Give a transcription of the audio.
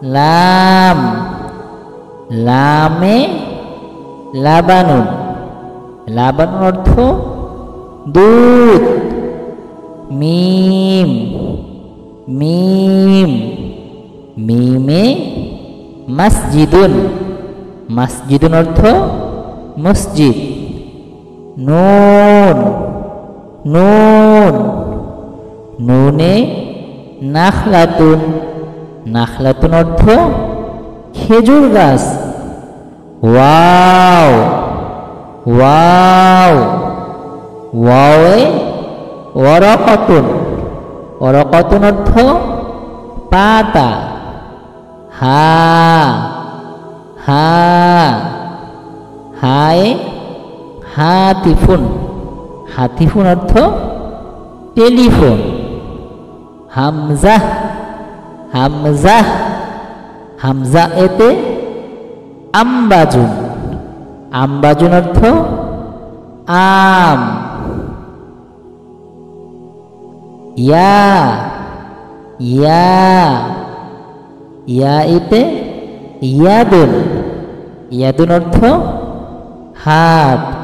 লাম, লামে লাবানুন, লাবানুন অর্থ দুধ। মিম, মিম, মিমে মসজিদুন, মসজিদুন অর্থ মসজিদ। নুন, নুন, নুনে নাখলাতুন, নাখলাতুন অর্থ খেজুর গাছ। ওয়াও, ওয়াও, ওয়াওয়ে ওয়ারাকাতুন, ওয়ারাকাতুন অর্থ পাতা। হা, হা, হায়ে হাতিফুন, হাতিফুন অর্থ টেলিফোন। হামজা, হামজা, হামজা এতে আম্বাজুন, আম্বাজুন অর্থ আম। ইয়া, ইয়া, ইয়া এতে ইয়াদুন, ইয়াদুন অর্থ হাত।